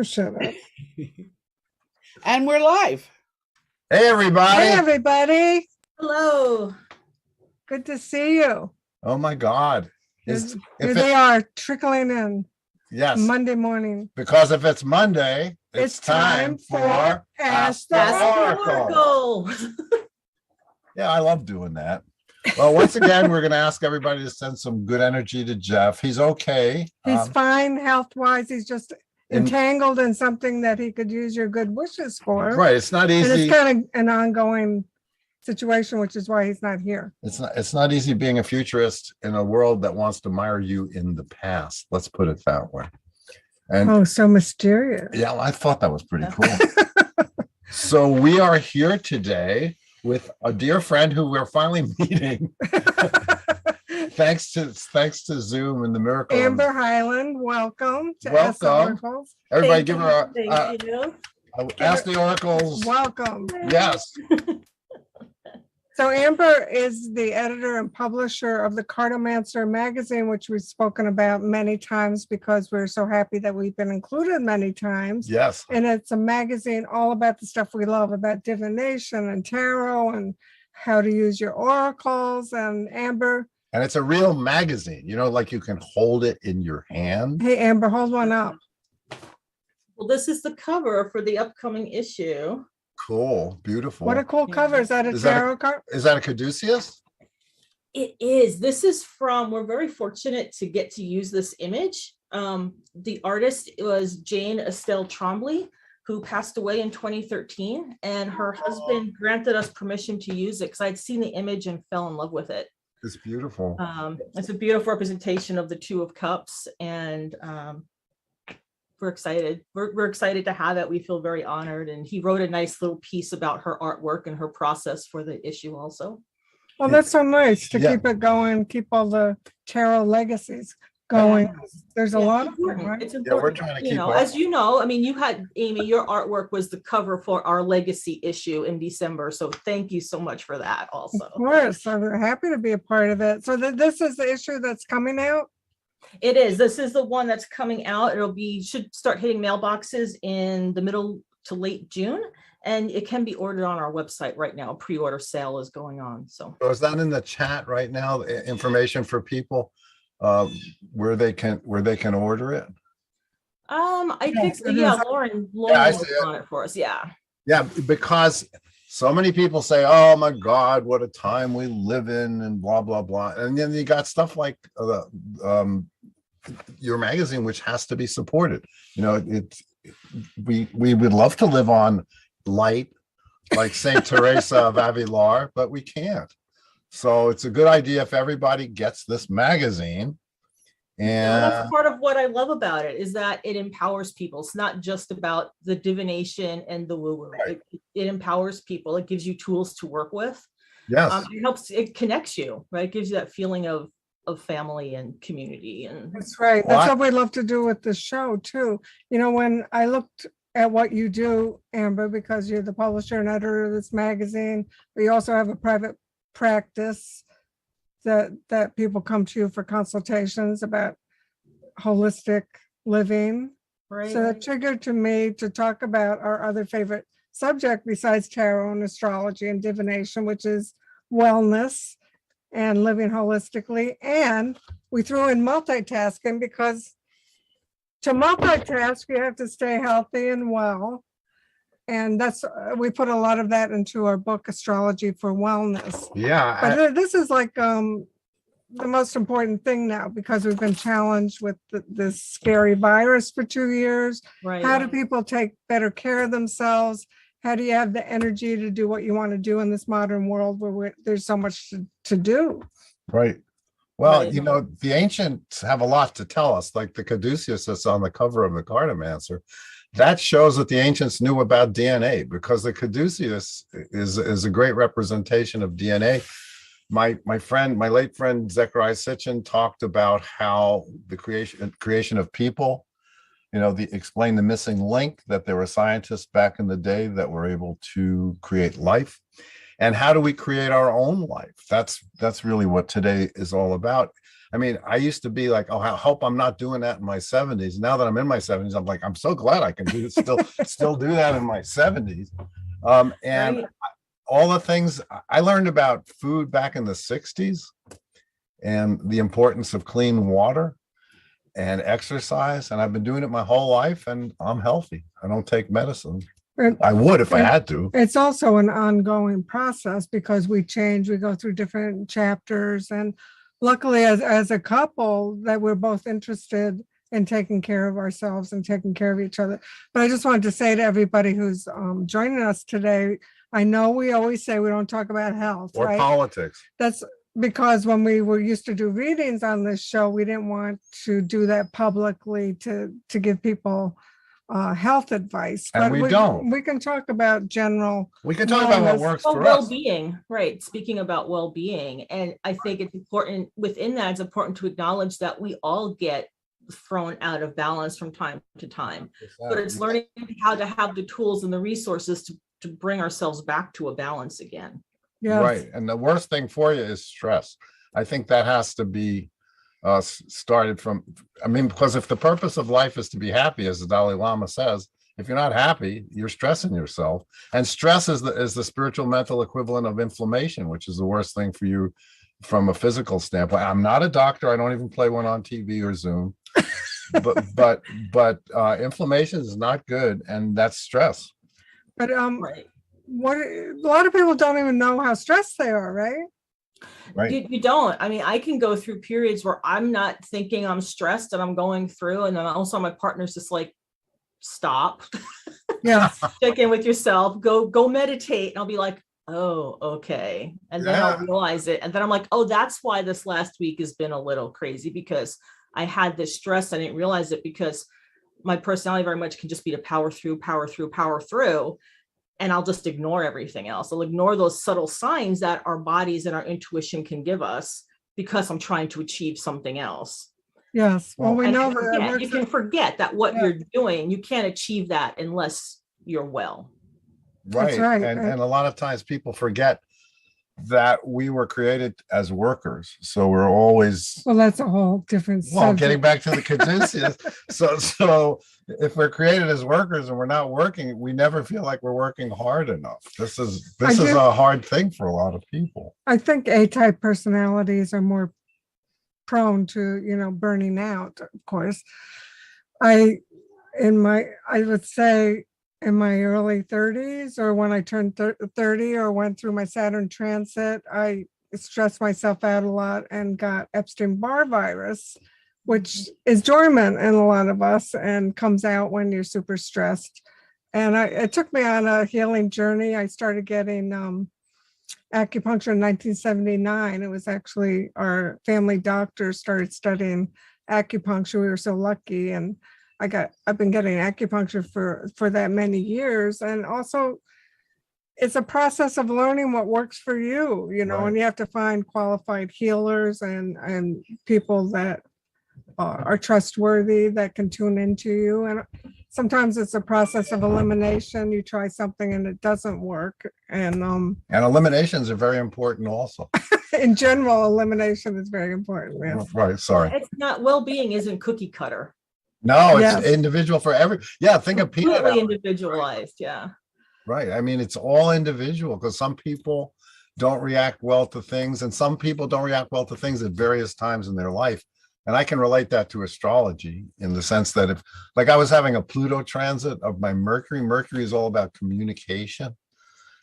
Shut up. And we're live. Hey, everybody. Hey, everybody. Hello. Good to see you. Oh, my God. Here they are trickling in. Yes. Monday morning. Because if it's Monday, it's time for Ask the Oracle. Yeah, I love doing that. Well, once again, we're going to ask everybody to send some good energy to Jeff. He's okay. He's fine health-wise. He's just entangled in something that he could use your good wishes for. Right. It's not easy. And it's kind of an ongoing situation, which is why he's not here. It's not easy being a futurist in a world that wants to mire you in the past. Let's put it that way. And so mysterious. yeah, I thought that was pretty cool. So we are here today with a dear friend who we're finally meeting. thanks to Zoom and the miracle. Amber Highland, welcome to Welcome. Ask the Oracles. Everybody Thank give you. her Thank you. Ask the Oracles. Welcome. Yes. So Amber is the editor and publisher of the Cartomancer magazine, which we've spoken about many times because we're so happy that we've been included many times. Yes. And it's a magazine all about the stuff we love, about divination and tarot and how to use your oracles. And Amber. And it's a real magazine, you know, like you can hold it in your hand. Hey, Amber, hold one up. Well, this is the cover for the upcoming issue. Cool. Beautiful. What a cool cover. Is that a tarot card? Is that a caduceus? It is. This is from, we're very fortunate to get to use this image. The artist was Jane Estelle Trombley, who passed away in 2013, and her husband granted us permission to use it because I'd seen the image and fell in love with it. It's beautiful. It's a beautiful representation of the Two of Cups, and we're excited. We're excited to have it. We feel very honored. And he wrote a nice little piece about her artwork and her process for the issue also. Well, that's so nice to keep it going, keep all the tarot legacies going. There's a lot of them, right? It's important. Yeah, we're trying to keep as you know, I mean, you had, Amy, your artwork was the cover for our legacy issue in December. So thank you so much for that also. Of course. I'm happy to be a part of it. So this is the issue that's coming out? It is. This is the one that's coming out. Should start hitting mailboxes in the middle to late June, and it can be ordered on our website right now. Pre-order sale is going on. So is that in the chat right now? Information for people where they can order it. I think so. Yeah, Lauren worked on it for us. Yeah, because so many people say, oh my God, what a time we live in, and blah blah blah. And then you got stuff like your magazine, which has to be supported. You know, we would love to live on light like Saint Teresa of Avila, but we can't. So it's a good idea if everybody gets this magazine. And that's part of what I love about it, is that it empowers people. It's not just about the divination and the woo-woo. Right. It empowers people. It gives you tools to work with. Yes. It connects you, right? It gives you that feeling of family and community. And that's right. That's what we love to do with the show too. You know, when I looked at what you do, Amber, because you're the publisher and editor of this magazine, but you also have a private practice that people come to you for consultations about holistic living. Right. So that triggered to me to talk about our other favorite subject besides tarot and astrology and divination, which is wellness and living holistically. And we threw in multitasking because to multitask, you have to stay healthy and well. And we put a lot of that into our book, Astrology for Wellness. Yeah. But this is like the most important thing now, because we've been challenged with this scary virus for 2 years. Right. How do people take better care of themselves? How do you have the energy to do what you want to do in this modern world where there's so much to do? Right. Well, you know, the ancients have a lot to tell us, like the caduceus that's on the cover of the Cartomancer. That shows that the ancients knew about DNA, because the caduceus is a great representation of DNA. My late friend Zechariah Sitchin talked about how the creation of people, you know, explain the missing link, that there were scientists back in the day that were able to create life. And how do we create our own life? That's really what today is all about. I mean, I used to be like, oh, I hope I'm not doing that in my 70s. Now that I'm in my 70s, I'm like, I'm so glad I can still do that in my 70s. And Right. all the things I learned about food back in the 60s and the importance of clean water and exercise. And I've been doing it my whole life and I'm healthy. I don't take medicine. And I would if I had to. it's also an ongoing process because we change, we go through different chapters. And luckily, as a couple, that we're both interested in taking care of ourselves and taking care of each other. But I just wanted to say to everybody who's joining us today, I know we always say we don't talk about health, Or right? politics. That's because when we were used to do readings on this show, we didn't want to do that publicly to give people health advice. And we don't. We can talk about general. We can talk about what wellness. works Well, for us. well-being, right? Speaking about well-being, and I think it's important within that, it's important to acknowledge that we all get thrown out of balance from time to time, but it's learning how to have the tools and the resources to bring ourselves back to a balance again. Yes. Right. And the worst thing for you is stress. I think that has to be started from, I mean, because if the purpose of life is to be happy, as the Dalai Lama says, if you're not happy, you're stressing yourself. And stress is the spiritual mental equivalent of inflammation, which is the worst thing for you from a physical standpoint. I'm not a doctor. I don't even play one on TV or Zoom. but inflammation is not good, and that's stress. But Right. what a lot of people don't even know how stressed they are, right? Right. You don't. I mean, I can go through periods where I'm not thinking I'm stressed and I'm going through, and then also my partner's just like, stop, Yeah. check in with yourself, go meditate. And I'll be like, oh, okay. And then I'll Yeah. realize it. And then I'm like, oh, that's why this last week has been a little crazy, because I had this stress. I didn't realize it because my personality very much can just be to power through. And I'll just ignore everything else. I'll ignore those subtle signs that our bodies and our intuition can give us because I'm trying to achieve something else. Yes. Well, we And know I that it forget, works. you can forget that what Yeah. you're doing, you can't achieve that unless you're well. That's Right. right. And a lot of times people forget that we were created as workers. So we're always, Well, that's a whole different well, subject. getting back to the caduceus. So if we're created as workers and we're not working, we never feel like we're working hard enough. This is do- a hard thing for a lot of people. I think A-type personalities are more prone to, burning out, of course. I would say in my early 30s, or when I turned 30 or went through my Saturn transit, I stressed myself out a lot and got Epstein-Barr virus, which is dormant in a lot of us and comes out when you're super stressed. And it took me on a healing journey. I started getting acupuncture in 1979. It was actually our family doctor started studying acupuncture. We were so lucky, and I've been getting acupuncture for that many years. And also it's a process of learning what works for you, Right. and you have to find qualified healers and people that are trustworthy, that can tune into you. And sometimes it's a process of elimination. You try something and it doesn't work. And And eliminations are very important also. in general, elimination is very important. Yes. Right. Sorry. It's not, well-being isn't cookie cutter, No, it's Yes. individual for every. Yeah. Think of peanut completely allergy. individualized. Yeah. Right. I mean, it's all individual because some people don't react well to things and some people don't react well to things at various times in their life. And I can relate that to astrology in the sense that if, like, I was having a Pluto transit of my Mercury. Mercury is all about communication,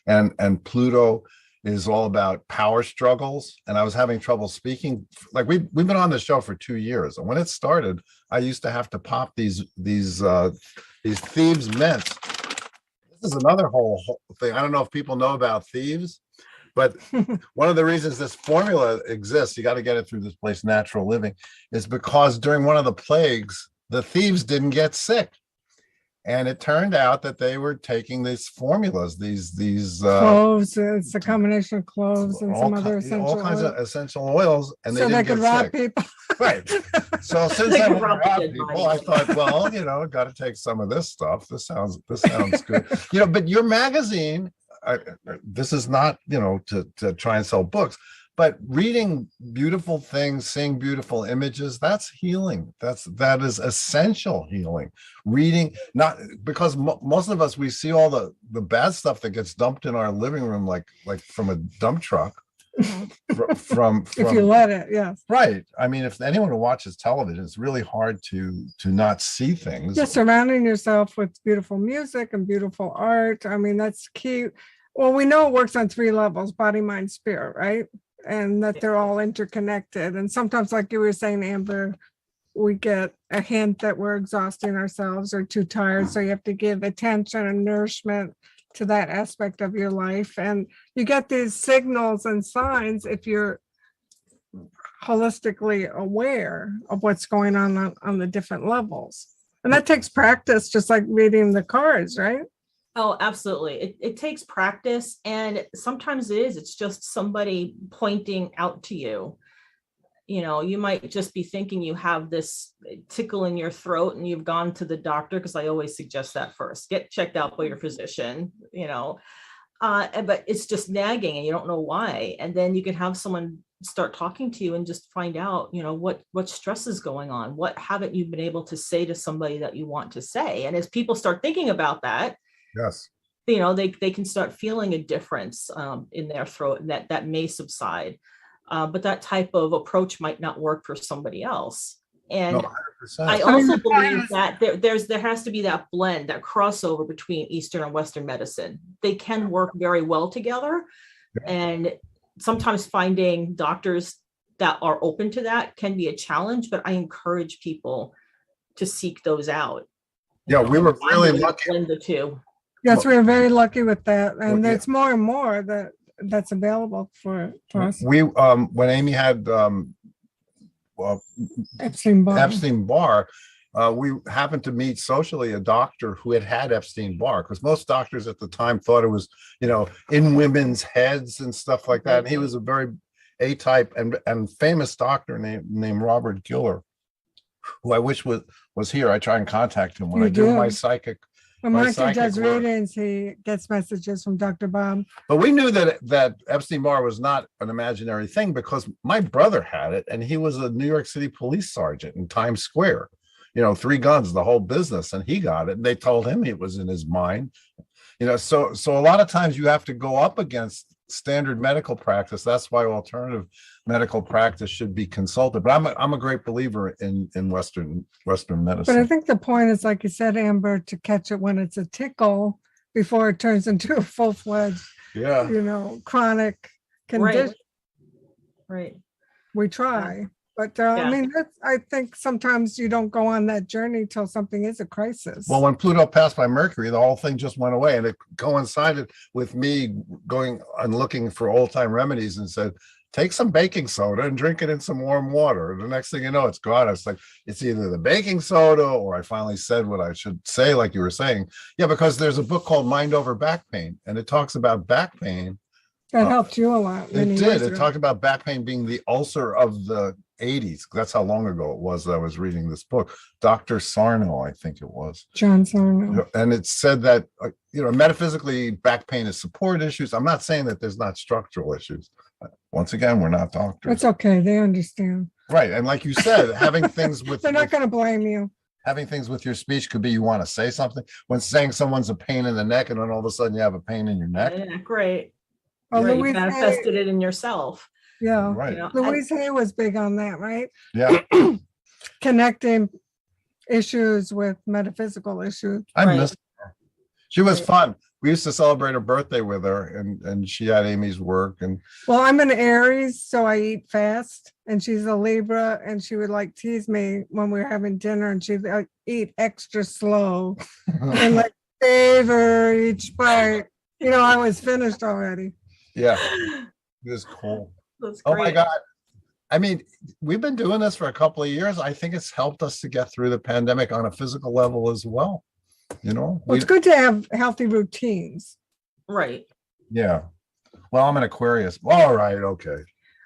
and Pluto is all about power struggles. And I was having trouble speaking. Like we've been on the show for 2 years, and when it started, I used to have to pop these thieves mints. This is another whole thing. I don't know if people know about thieves, but one of the reasons this formula exists, you got to get it through this place, Natural Living, is because during one of the plagues, the thieves didn't get sick. And it turned out that they were taking these formulas, these Cloves, it's a combination of cloves and all some other ki- essential all kinds oils. of essential oils, and So they they didn't could get rob sick. people. Right. So since They I could would rob rob dead people, I bodies. thought, well, got to take some of this stuff. This sounds good. But your magazine, this is not, to try and sell books, but reading beautiful things, seeing beautiful images, that's healing. That is essential healing. Reading, not because most of us, we see all the bad stuff that gets dumped in our living room, like from a dump truck. from If you let it, yes. Right. I mean, if anyone who watches television, it's really hard to not see things. Just surrounding yourself with beautiful music and beautiful art. I mean, that's key. Well, we know it works on 3 levels: body, mind, spirit, right? And that they're all interconnected. And sometimes, like you were saying, Amber, we get a hint that we're exhausting ourselves or too tired. So you have to give attention and nourishment to that aspect of your life. And you get these signals and signs if you're holistically aware of what's going on the different levels. And that takes practice, just like reading the cards, right? Oh, absolutely. It takes practice. And sometimes it's just somebody pointing out to you. You might just be thinking you have this tickle in your throat and you've gone to the doctor, because I always suggest that first. Get checked out by your physician, but it's just nagging and you don't know why. And then you can have someone start talking to you and just find out, what stress is going on. What haven't you been able to say to somebody that you want to say? And as people start thinking about that, yes, they can start feeling a difference in their throat, and that may subside. But that type of approach might not work for somebody else. And no, 100%. I also believe that there has to be that blend, that crossover between Eastern and Western medicine. They can work very well together. And sometimes finding doctors that are open to that can be a challenge, but I encourage people to seek those out. Yeah, we were really lucky. Blend the two. Yes, we are very lucky with that. And Well, yeah. it's more and more that's available for us. We when Amy had Epstein-Barr, we happened to meet socially a doctor who had Epstein-Barr, because most doctors at the time thought it was, in women's heads and stuff like that. And he was a very A-type and famous doctor named Robert Giller, who I wish was here. I try and contact him when I do my psychic. When Marcy does readings, he gets messages from Dr. Bob. But we knew that Epstein-Barr was not an imaginary thing, because my brother had it, and he was a New York City police sergeant in Times Square. 3 guns, the whole business, and he got it. And they told him it was in his mind. So a lot of times you have to go up against standard medical practice. That's why alternative medical practice should be consulted. But I'm a great believer in Western medicine. But I think the point is, like you said, Amber, to catch it when it's a tickle before it turns into a full-fledged, chronic condition. Right. We try. But I mean, I think sometimes you don't go on that journey till something is a crisis. Well, when Pluto passed by Mercury, the whole thing just went away, and it coincided with me going and looking for old-time remedies and said, take some baking soda and drink it in some warm water. The next thing you know, it's gone. It's like, it's either the baking soda, or I finally said what I should say, like you were saying. Yeah, because there's a book called Mind Over Back Pain, and it talks about back pain. That helped you a lot. It did. It talked about back pain being the ulcer of the 80s. That's how long ago it was that I was reading this book. Dr. Sarno, I think it was. John Sarno. And it said that, metaphysically, back pain is support issues. I'm not saying that there's not structural issues. Once again, we're not doctors. It's okay. They understand. Right. And like you said, having things with... They're not going to blame you. Having things with your speech could be you want to say something. When saying someone's a pain in the neck, and then all of a sudden you have a pain in your neck. Yeah, great. Well, Right, you manifested it in yourself. Yeah. Right. Louise Hay was big on that, right? Yeah. Connecting issues with metaphysical issues. I missed her. She was fun. We used to celebrate her birthday with her, and she had Amy's work. And well, I'm an Aries, so I eat fast, and she's a Libra, and she would like tease me when we were having dinner, and she'd like eat extra slow and like savor each bite. I was finished already. Yeah, it was cool. That's Oh great. my God. I mean, we've been doing this for a couple of years. I think it's helped us to get through the pandemic on a physical level as well. Well, it's good to have healthy routines. Right. Yeah. Well, I'm an Aquarius. All right. Okay.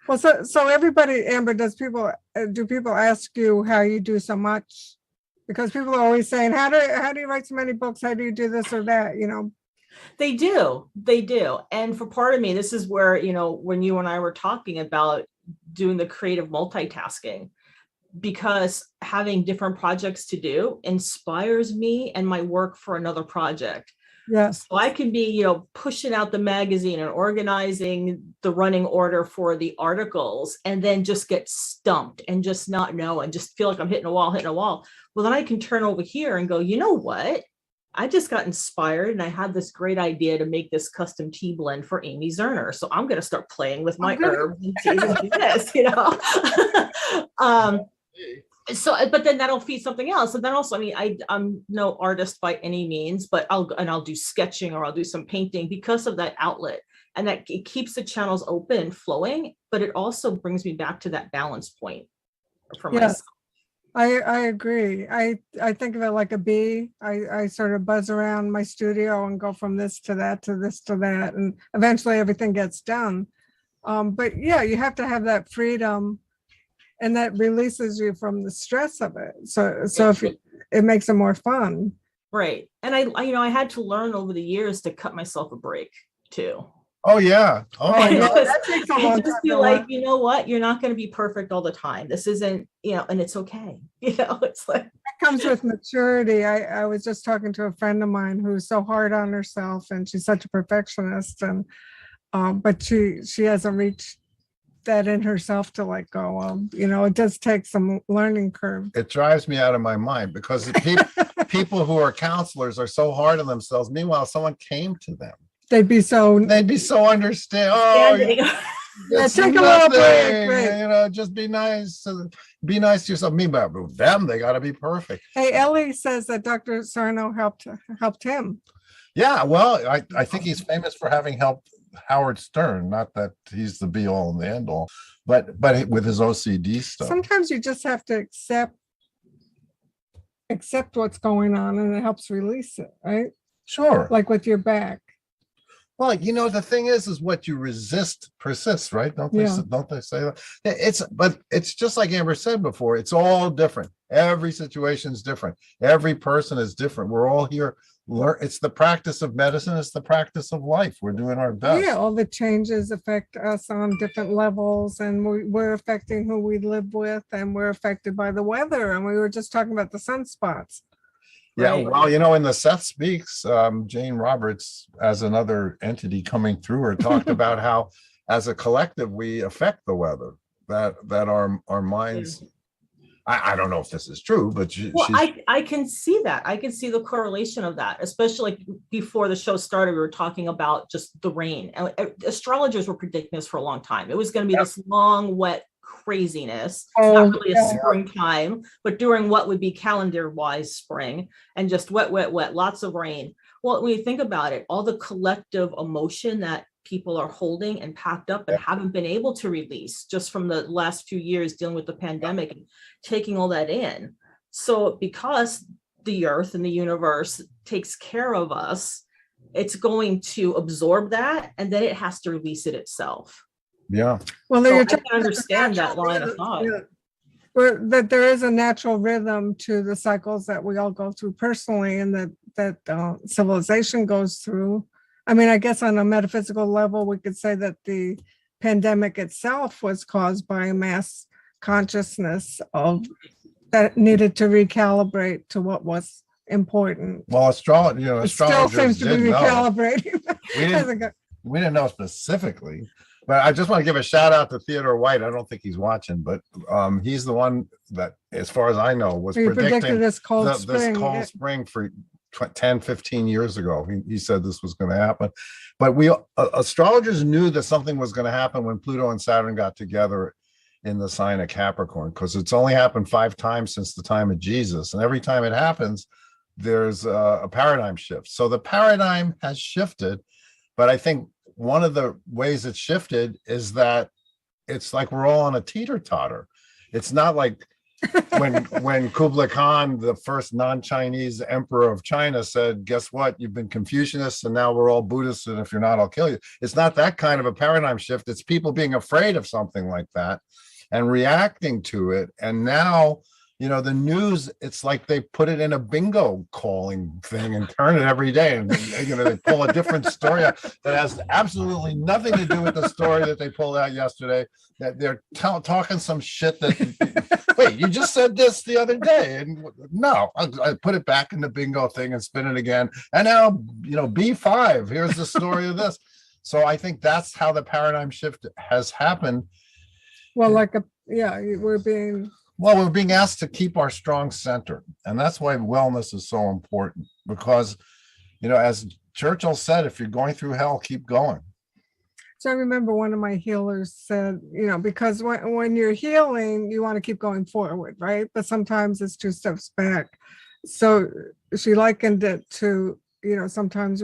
Well, so everybody, Amber, do people ask you how you do so much? Because people are always saying, how do you write so many books? How do you do this or that? They do. They do. And for part of me, this is where, when you and I were talking about doing the creative multitasking, because having different projects to do inspires me and my work for another project. Yes. So I can be, pushing out the magazine and organizing the running order for the articles, and then just get stumped and just not know and just feel like I'm hitting a wall. Well, then I can turn over here and go, you know what? I just got inspired and I had this great idea to make this custom tea blend for Amy Zerner. So I'm going to start playing with my herbs and teas and do this, So, but then that'll feed something else. And then also, I mean, I'm no artist by any means, but I'll do sketching or I'll do some painting because of that outlet, and that it keeps the channels open and flowing, but it also brings me back to that balance point for Yes. myself. I agree. I think of it like a bee. I sort of buzz around my studio and go from this to that to this to that, and eventually everything gets done. But yeah, you have to have that freedom, and that releases you from the stress of it. So if it makes it more fun. Right. And I had to learn over the years to cut myself a break too. Oh yeah. Oh my yeah, God. that takes a I long just time feel to like, learn. you know what? You're not going to be perfect all the time. This isn't, and it's okay. It's like, It comes with maturity. I was just talking to a friend of mine who's so hard on herself, and she's such a perfectionist, and but she hasn't reached that in herself to let go of. It does take some learning curve. It drives me out of my mind because people who are counselors are so hard on themselves. Meanwhile, someone came to them. They'd be so understand. Oh, yeah, it's take a little nothing, break. just be nice to yourself. Meanwhile, with them, they got to be perfect. Hey, Ellie says that Dr. Sarno helped him. Yeah, well, I think he's famous for having helped Howard Stern. Not that he's the be all and the end all, but with his OCD stuff. Sometimes you just have to accept what's going on, and it helps release it, right? Sure. Like with your back. Well, the thing is what you resist persists, right? Don't they say that? It's just like Amber said before, it's all different. Every situation is different. Every person is different. We're all here. It's the practice of medicine. It's the practice of life. We're doing our best. Yeah, all the changes affect us on different levels, and we're affecting who we live with, and we're affected by the weather. And we were just talking about the sunspots. Yeah, Right. well, in the Seth Speaks, Jane Roberts, as another entity coming through her, talked about how, as a collective, we affect the weather. That our minds. I don't know if this is true, but I can see that. I can see the correlation of that, especially like before the show started, we were talking about just the rain. Astrologers were predicting this for a long time. It was going to be this long, wet craziness, not really a springtime, but during what would be calendar-wise spring, and just wet, lots of rain. Well, when you think about it, all the collective emotion that people are holding and packed up and haven't been able to release just from the last few years dealing with the pandemic and taking all that in. So because the earth and the universe takes care of us, it's going to absorb that, and then it has to release it itself. Yeah. Well, so I can understand that line of thought. That there is a natural rhythm to the cycles that we all go through personally, and that civilization goes through. I mean, I guess on a metaphysical level, we could say that the pandemic itself was caused by a mass consciousness that needed to recalibrate to what was important. Well, astrologers It still seems to be recalibrating. We didn't know specifically, but I just want to give a shout out to Theodore White. I don't think he's watching, but he's the one that, as far as I know, was predicting this cold spring for 10, 15 years ago. He said this was going to happen, but astrologers knew that something was going to happen when Pluto and Saturn got together in the sign of Capricorn, because it's only happened 5 times since the time of Jesus. And every time it happens, there's a paradigm shift. So the paradigm has shifted, but I think one of the ways it's shifted is that it's like we're all on a teeter-totter. It's not like when Kublai Khan, the first non-Chinese emperor of China, said, guess what, you've been Confucianists and now we're all Buddhists, and if you're not, I'll kill you. It's not that kind of a paradigm shift. It's people being afraid of something like that and reacting to it. And now you know, the news, it's like they put it in a bingo calling thing and turn it every day. And, you know, they pull a different story out that has absolutely nothing to do with the story that they pulled out yesterday, that they're talking some shit that, wait, you just said this the other day. And no, I put it back in the bingo thing and spin it again. And now, you know, B5, here's the story of this. So I think that's how the paradigm shift has happened. Well, we're being, Well, we're being asked to keep our strong center. And that's why wellness is so important, because, you know, as Churchill said, if you're going through hell, keep going. so I remember one of my healers said, you know, because when you're healing, you want to keep going forward, right? But sometimes it's 2 steps back. So she likened it to, you know, sometimes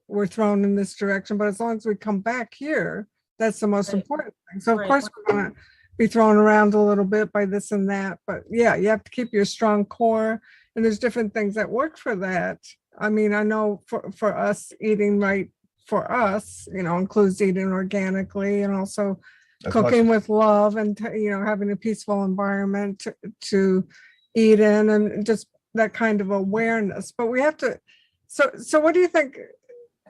we're thrown in this direction, but as long as we come back here, that's the most Right. important thing. So of Right. course we're going to be thrown around a little bit by this and that, but yeah, you have to keep your strong core, and there's different things that work for that. I mean, I know for us, eating right for us, you know, includes eating organically and also As much- cooking with love and, you know, having a peaceful environment to eat in, and just that kind of awareness. But we have to, so what do you think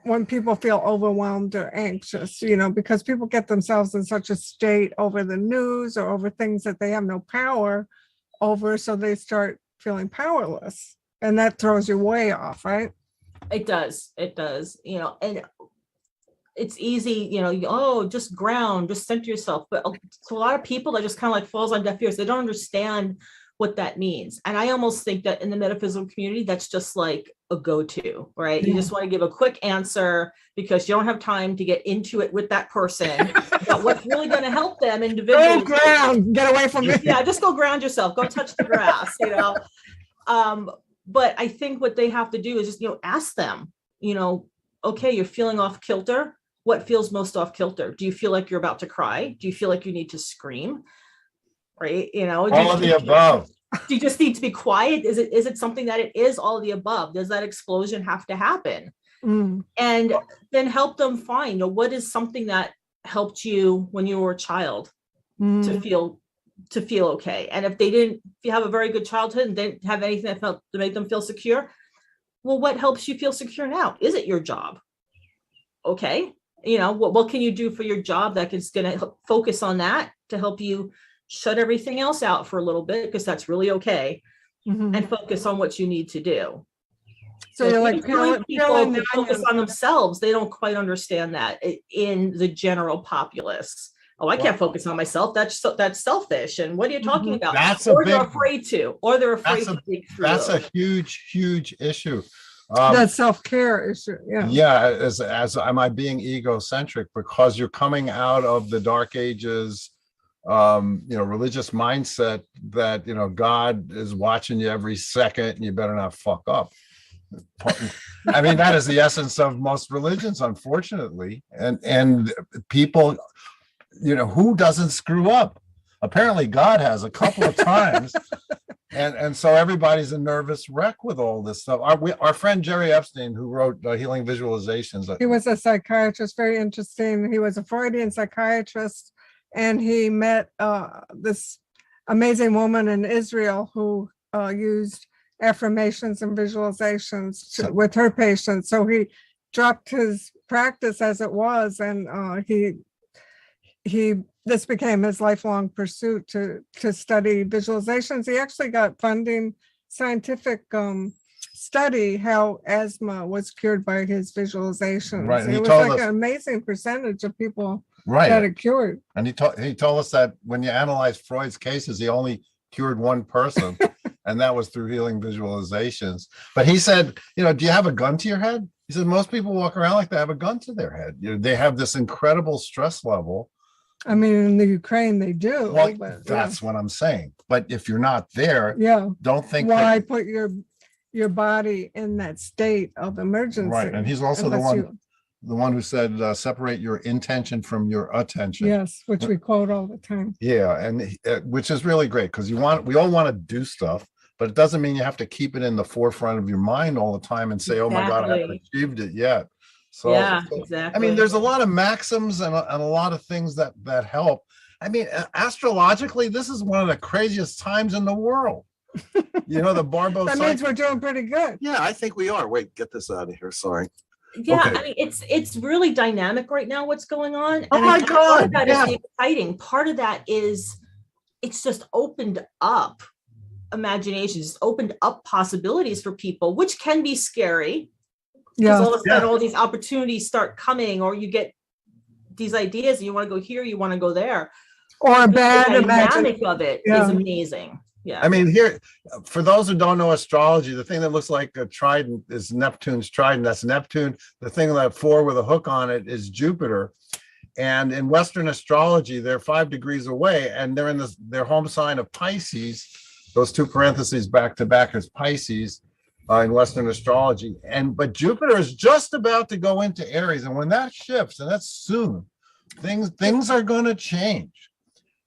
when people feel overwhelmed or anxious, you know, because people get themselves in such a state over the news or over things that they have no power over, so they start feeling powerless, and that throws you way off, right? It does, you know, and it's easy, you know, just ground, just center yourself. But to a lot of people, that just kind of like falls on deaf ears. They don't understand what that means. And I almost think that in the metaphysical community, that's just like a go-to, right? You just want to give a quick answer because you don't have time to get into it with that person about what's really going to help them individually. Go ground, get away from me. Yeah, just go ground yourself, go touch the grass, you know. But I think what they have to do is just, you know, ask them, you know, okay, you're feeling off kilter. What feels most off kilter? Do you feel like you're about to cry? Do you feel like you need to scream? Right? You know, all of the above. Do you just need to be quiet? Is it something that it is all of the above? Does that explosion have to happen? Mm. And then help them find, you know, what is something that helped you when you were a child to feel okay. And if you have a very good childhood and didn't have anything that made them feel secure, well, what helps you feel secure now? Is it your job? Okay. You know, what can you do for your job that is going to focus on that to help you shut everything else out for a little bit, because that's really okay, and focus on what you need to do. So you're like people peeling focus on themselves. They don't quite understand that in the general populace. Oh, I can't focus on myself. That's selfish. And what are you talking about? That's or they're afraid to, or they're afraid to dig through. That's a huge issue. that self-care issue. Yeah. Yeah, as am I being egocentric because you're coming out of the dark ages, you know, religious mindset that, you know, God is watching you every second and you better not fuck up. I mean, that is the essence of most religions, unfortunately. And people, you know, who doesn't screw up? Apparently God has a couple of times. And so everybody's a nervous wreck with all this stuff. Our friend Jerry Epstein, who wrote Healing Visualizations. He was a psychiatrist, very interesting. He was a Freudian psychiatrist, and he met this amazing woman in Israel who used affirmations and visualizations with her patients. So he dropped his practice as it was, and this became his lifelong pursuit to study visualizations. He actually got funding, scientific study how asthma was cured by his visualizations. Right, and it he was told like us- an amazing percentage of people Right. that it cured. And he told us that when you analyze Freud's cases, he only cured one person, and that was through healing visualizations. But he said, you know, do you have a gun to your head? He said, most people walk around like they have a gun to their head. You know, they have this incredible stress level. I mean, in the Ukraine, they do. Well, but, that's what I'm saying. But if you're not there, yeah. don't think Why that, put your body in that state of emergency? right. And he's also the unless one who said, separate your intention from your attention. Yes, which we quote all the time. Yeah, and which is really great because we all want to do stuff, but it doesn't mean you have to keep it in the forefront of your mind all the time and say, "Oh my God, I haven't achieved it yet." So, yeah, exactly. I mean, there's a lot of maxims and a lot of things that help. I mean, astrologically, this is one of the craziest times in the world. You know, the Barbo That means cycle. we're doing pretty good. Yeah, I think we are. Wait, get this out of here. Sorry. Yeah, Okay. I mean, it's really dynamic right now, what's going on. Oh and my I think part God, of that is yeah. the exciting. Part of that is it's just opened up imaginations, opened up possibilities for people, which can be scary. Because all of a sudden all these opportunities start coming, or you get these ideas and you want to go here, you want to go there. Or a The bad dynamic imagination. of it is Yeah. amazing. Yeah. I mean, here, for those who don't know astrology, the thing that looks like a trident is Neptune's trident. That's Neptune. The thing that 4 with a hook on it is Jupiter. And in Western astrology, they're 5 degrees away, and they're in their home sign of Pisces. Those 2 parentheses back to back is Pisces in Western astrology. But Jupiter is just about to go into Aries, and when that shifts, and that's soon, things are going to change.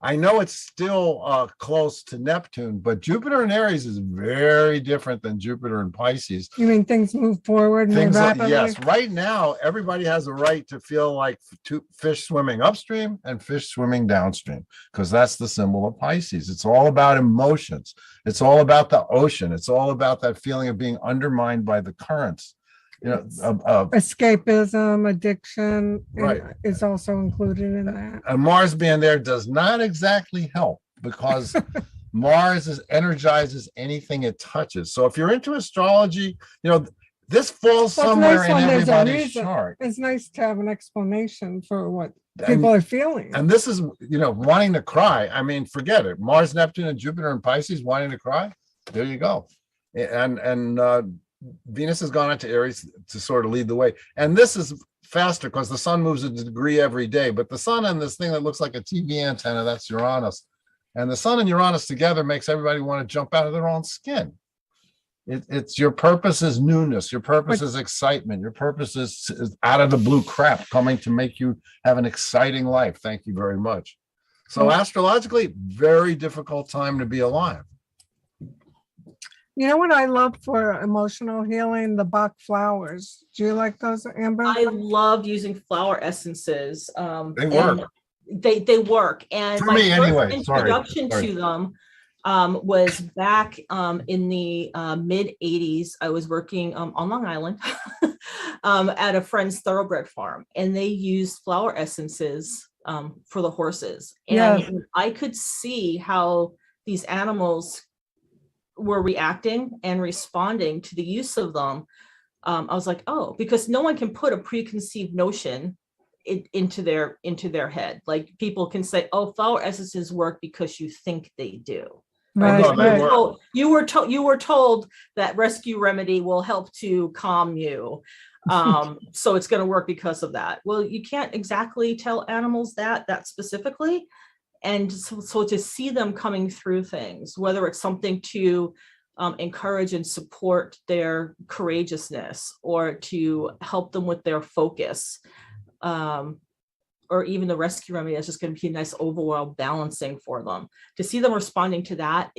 I know it's still close to Neptune, but Jupiter in Aries is very different than Jupiter in Pisces. You mean things move forward more rapidly? Yes, right now, everybody has a right to feel like fish swimming upstream and fish swimming downstream, because that's the symbol of Pisces. It's all about emotions. It's all about the ocean. It's all about that feeling of being undermined by the currents. You know, Escapism, addiction Right. is also included in that. and Mars being there does not exactly help, because Mars energizes anything it touches. So if you're into astrology, you know, this falls Well, it's somewhere nice in when there's a everybody's reason. chart. It's nice to have an explanation for what And- people are feeling. And this is, you know, wanting to cry. I mean, forget it. Mars, Neptune, and Jupiter and Pisces wanting to cry. There you go. And Venus has gone into Aries to sort of lead the way. And this is faster because the sun moves a degree every day. But the sun and this thing that looks like a TV antenna, that's Uranus. And the sun and Uranus together makes everybody want to jump out of their own skin. It's your purpose is newness. Your purpose is excitement. Your purpose is out of the blue crap coming to make you have an exciting life. Thank you very much. So astrologically, very difficult time to be alive. You know what I love for emotional healing? The Bach flowers. Do you like those, Amber? I love using flower essences. They work. And they work. And For my me, first anyway. Sorry. introduction to them was back in the mid 80s. I was working on Long Island at a friend's thoroughbred farm, and they used flower essences for the horses. And I could see how these animals were reacting and responding to the use of them. I was like, oh, because no one can put a preconceived notion into their head. Like people can say, oh, flower essences work because you think they do. Right, No, they right. work. You were told that rescue remedy will help to calm you. So it's going to work because of that. Well, you can't exactly tell animals that specifically. And so to see them coming through things, whether it's something to encourage and support their courageousness, or to help them with their focus, or even the rescue remedy, that's just going to be a nice overall balancing for them. To see them responding to that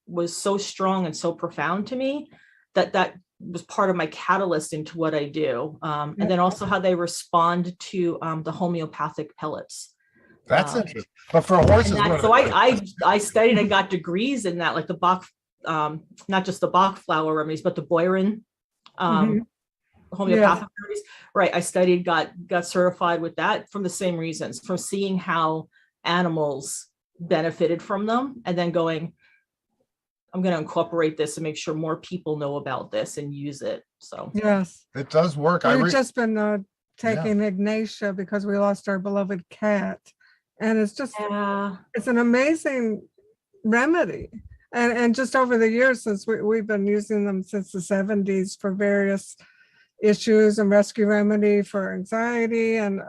was so strong and so profound to me that was part of my catalyst into what I do. And then also how they respond to the homeopathic pellets. That's interesting. But for horses, So I studied and got degrees in that, like the Bach, not just the Bach flower remedies, but the Boyrin homeopathic remedies. Right. I studied, got certified with that from the same reasons, from seeing how animals benefited from them, and then going, I'm going to incorporate this and make sure more people know about this and use it. So Yes. it does work. We've just been taking Ignatia because we lost our beloved cat. And it's just, it's an amazing remedy. And just over the years, since we've been using them since the 70s for various issues and rescue remedy for anxiety. And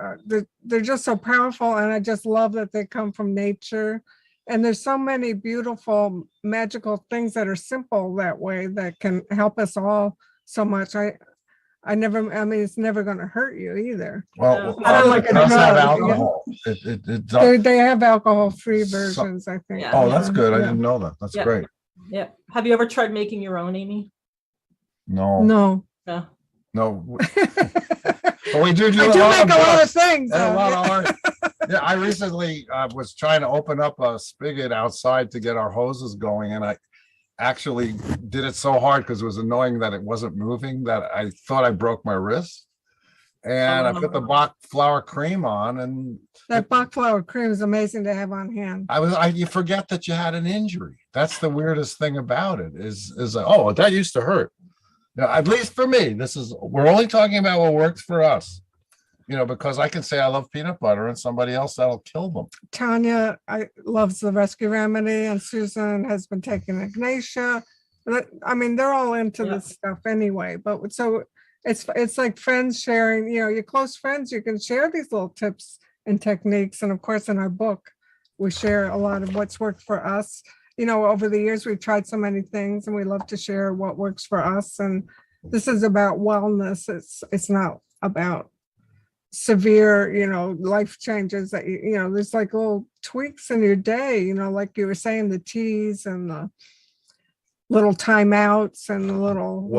they're just so powerful. And I just love that they come from nature. And there's so many beautiful, magical things that are simple that way that can help us all so much. I mean, it's never going to hurt you either. Well, I don't like it does have drug, you know? alcohol. It does. They have alcohol-free versions, I think. Yeah. Oh, that's good. I Yeah. didn't know that. That's Yeah. great. yeah. Have you ever tried making your own, Amy? No, No. No. no. But we do I do a lot make a of lot of books things. and a though. lot of art. Yeah, I recently was trying to open up a spigot outside to get our hoses going, and actually did it so hard because it was annoying that it wasn't moving that I thought I broke my wrist. And I put the Bach flour cream on, and That Bach flour cream is amazing to have on hand. you forget that you had an injury. That's the weirdest thing about it is oh, that used to hurt. At least for me, we're only talking about what works for us. Because I can say I love peanut butter and somebody else that'll kill them. Tanya loves the Rescue Remedy, and Susan has been taking Ignatia. I mean, they're all into this stuff anyway. But so it's like friends sharing. Your close friends, you can share these little tips and techniques. And of course, in our book, we share a lot of what's worked for us. Over the years, we've tried so many things, and we love to share what works for us. And this is about wellness. It's not about severe, life changes that, there's like little tweaks in your day, like you were saying, the teas and the little timeouts and the little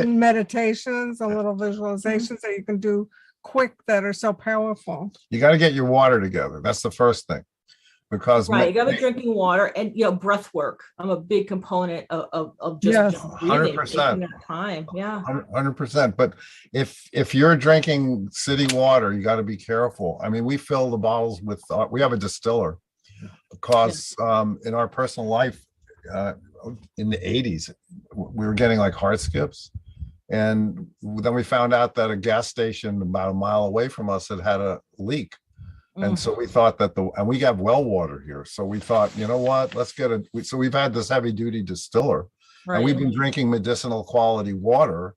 meditations, and little visualizations that you can do quick that are so powerful. You got to get your water together. That's the first thing. Because you got to be drinking water and breath work. I'm a big component of just breathing, 100%. taking that time. 100%. But if you're drinking city water, you got to be careful. I mean, we fill the bottles with. We have a distiller because in our personal life, in the 80s, we were getting like heart skips, and then we found out that a gas station about a mile away from us had a leak. And so we thought that and we have well water here. So we thought, you know what, let's get so we've had this heavy duty distiller, and we've been drinking medicinal quality water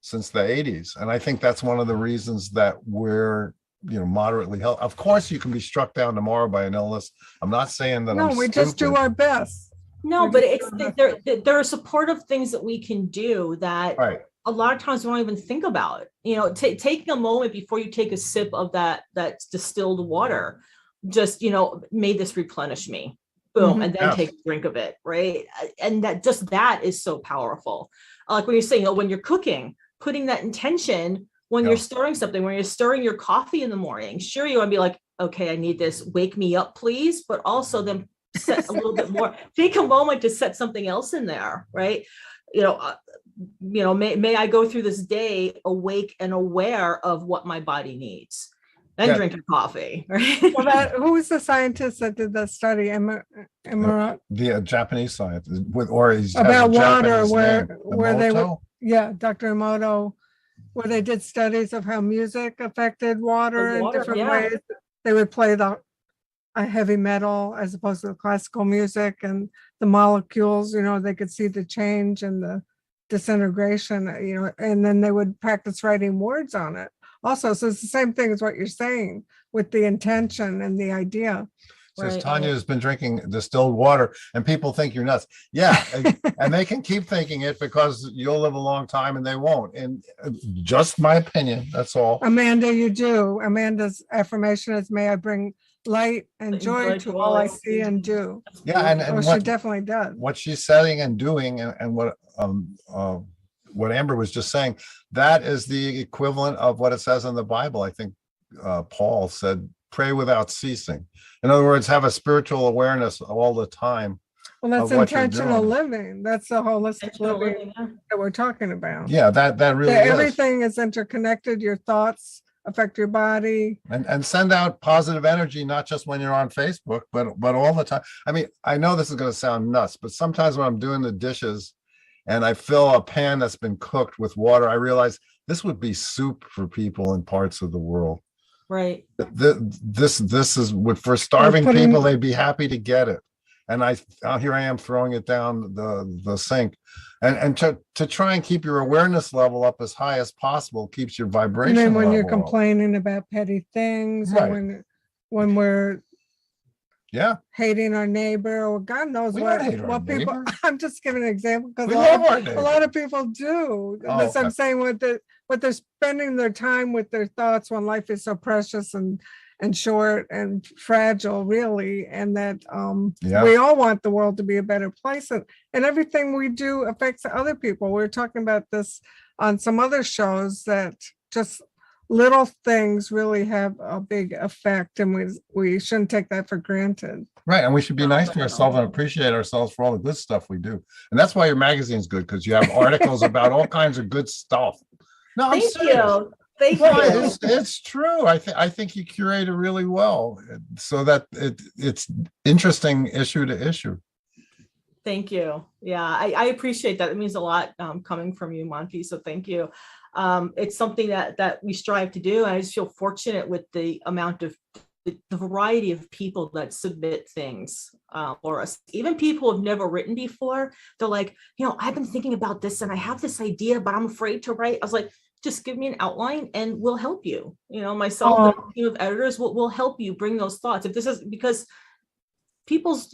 since the 80s. And I think that's one of the reasons that we're, moderately healthy. Of course, you can be struck down tomorrow by an illness. I'm not saying that. No, we just do our best. No, but there are supportive things that we can do that a lot of times we don't even think about. Taking a moment before you take a sip of that distilled water, just may this replenish me, boom, and then take a drink of it, right? And that is so powerful. Like when you're saying, when you're cooking, putting that intention when you're stirring something, when you're stirring your coffee in the morning, sure, you want to be like, okay, I need this, wake me up, please, but also then set a little bit more, take a moment to set something else in there, right? May I go through this day awake and aware of what my body needs, then drink your coffee, right? Well, who was the scientist that did that study? The Japanese scientist about water, where they were, Dr. Emoto, where they did studies of how music affected water in different ways. They would play a heavy metal as opposed to the classical music, and the molecules, they could see the change and the disintegration, and then they would practice writing words on it also. So it's the same thing as what you're saying with the intention and the idea. Says Tanya has been drinking distilled water, and people think you're nuts. Yeah, and they can keep thinking it because you'll live a long time and they won't. And just my opinion, that's all. Amanda, you do. Amanda's affirmation is, may I bring light and joy to all I see and do. Yeah, and she definitely does. What she's saying and doing, and what Amber was just saying, that is the equivalent of what it says in the Bible. I think Paul said, pray without ceasing. In other words, have a spiritual awareness all the time. Well, that's intentional living. That's the holistic living that we're talking about. Yeah, that really is. Everything is interconnected. Your thoughts affect your body. And send out positive energy, not just when you're on Facebook, but all the time. I mean, I know this is going to sound nuts, but sometimes when I'm doing the dishes and I fill a pan that's been cooked with water, I realize this would be soup for people in parts of the world. Right. This is for starving people, they'd be happy to get it. And here I am throwing it down the sink. And to try and keep your awareness level up as high as possible keeps your vibration. And then when you're complaining about petty things, or when we're hating our neighbor, or God knows what people. I'm just giving an example because a lot of people do. I'm saying what they're spending their time with their thoughts when life is so precious and short and fragile, really, and that we all want the world to be a better place, and everything we do affects other people. We were talking about this on some other shows, that just little things really have a big effect, and we shouldn't take that for granted. Right, and we should be No, nice no, to no. ourselves and appreciate ourselves for all the good stuff we do. And that's why your magazine's good, because you have articles about all kinds of good stuff. No, I'm Thank serious. you. Thank Well, you. it's true. I think you curate it really well, so that it's interesting issue to issue. Thank you. Yeah, I appreciate that. It means a lot coming from you, Monty. So thank you. It's something that we strive to do. And I just feel fortunate with the amount of the variety of people that submit things for us. Even people who've never written before, they're like, I've been thinking about this and I have this idea, but I'm afraid to write. I was like, just give me an outline and we'll help you. Myself and a team of editors will help you bring those thoughts. If this is because people's,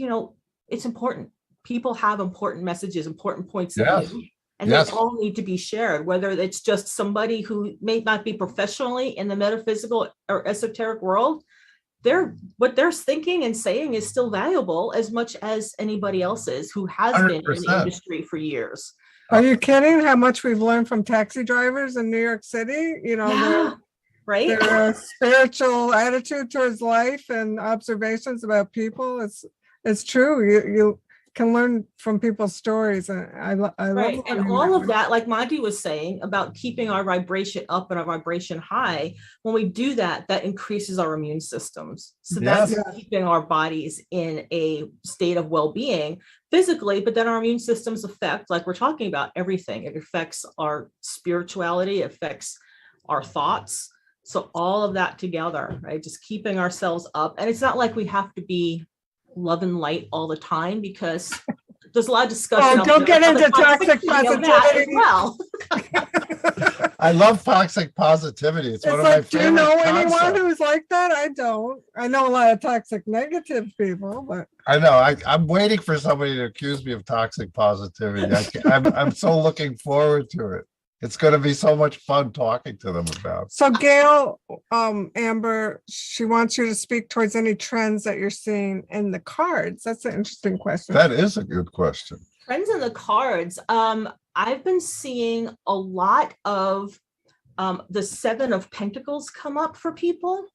it's important. People have important messages, important points of view, and Yes. they all need to be shared, whether it's just somebody who may not be professionally in the metaphysical or esoteric world. What they're thinking and saying is still valuable as much as anybody else's who has been in the 100%. industry for years. Are you kidding how much we've learned from taxi drivers in New York City? Yeah, right? Their spiritual attitude towards life and observations about people. It's true. You can learn from people's stories. And I love Right. And learning all that of way. that, like Monty was saying about keeping our vibration up and our vibration high, when we do that, that increases our immune systems. So that's Yes. keeping our bodies in a state of well-being physically, but then our immune systems affect, like we're talking about, everything. It affects our spirituality, it affects our thoughts. So all of that together, right? Just keeping ourselves up. And it's not like we have to be love and light all the time, because there's a lot of discussion. Oh, don't get about the into toxic toxicity of that as positivity. well. I love toxic positivity. It's one It's of my like, do you favorite know anyone concepts. who's like that? I don't. I know a lot of toxic negative people, but I know. I'm waiting for somebody to accuse me of toxic positivity. I'm so looking forward to it. It's going to be so much fun talking to them about. so Gail, Amber, she wants you to speak towards any trends that you're seeing in the cards. That's an interesting question. That is a good question. Trends in the cards. I've been seeing a lot of the 7 of Pentacles come up for people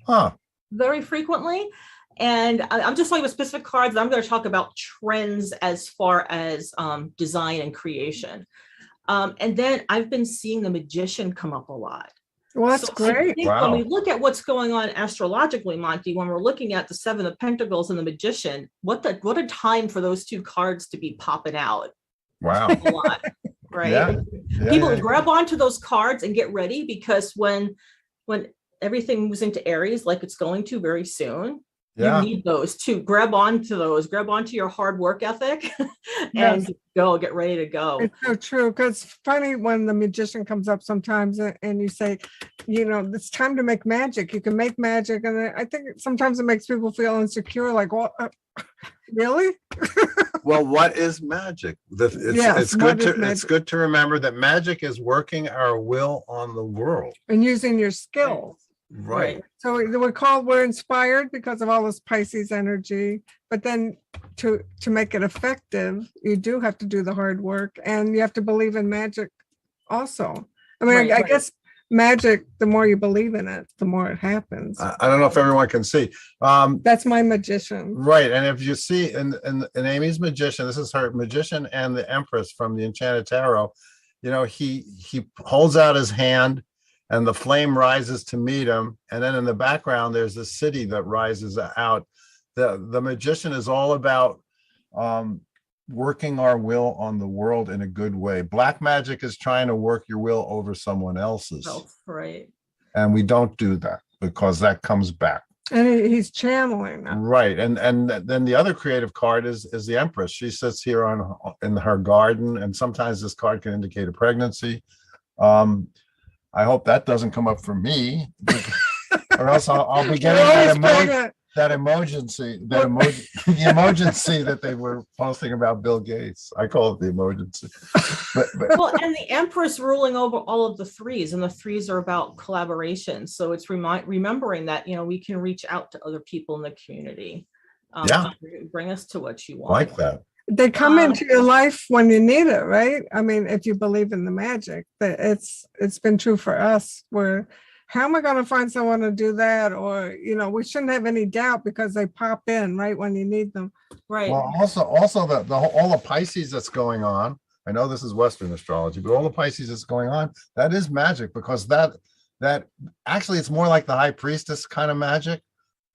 Huh. very frequently. And I'm just talking about specific cards. I'm going to talk about trends as far as design and creation. And then I've been seeing the Magician come up a lot. Well, that's So I great. think Wow. when we look at what's going on astrologically, Monty, when we're looking at the 7 of Pentacles and the Magician, what a time for those 2 cards to be popping out Wow. a lot, right? Yeah. Yeah, People yeah. grab onto those cards and get ready, because when everything moves into Aries, like it's going to very soon, Yeah. you need those to grab onto your hard work ethic and Yes. get ready to go. It's so true, because it's funny when the Magician comes up sometimes and you say, it's time to make magic. You can make magic. And I think sometimes it makes people feel insecure, like, well, really? Well, what is magic? Yes, It's good what is to it's magic? good to remember that magic is working our will on the world. And using your skills. Right. So we're inspired because of all this Pisces energy, but then to make it effective, you do have to do the hard work, and you have to believe in magic also. I mean, Right, I right. guess magic, the more you believe in it, the more it happens. Uh, I don't know if everyone can see. That's my Magician. Right. And if you see in Amy's Magician, this is her Magician and the Empress from the Enchanted Tarot, he holds out his hand and the flame rises to meet him. And then in the background, there's the city that rises out. The Magician is all about working our will on the world in a good way. Black magic is trying to work your will over someone else's. Oh, right. And we don't do that, because that comes back. And he's channeling that. Right. And then the other creative card is the Empress. She sits here in her garden, and sometimes this card can indicate a pregnancy. I hope that doesn't come up for me, or else I'll be getting You're always pregnant. the emergency that they were posting about Bill Gates. I call it the emergency. But Well, and the Empress ruling over all of the 3s, and the 3s are about collaboration. So it's remembering that, we can reach out to other people in the community. Yeah. Bring us to what you want. like that. They come into your life when you need it, right? I mean, if you believe in the magic, that it's been true for us, where how am I going to find someone to do that? Or, we shouldn't have any doubt because they pop in right when you need them. Right. Well, also all the Pisces that's going on. I know this is Western astrology, but all the Pisces that's going on, that is magic, because that actually it's more like the high priestess kind of magic,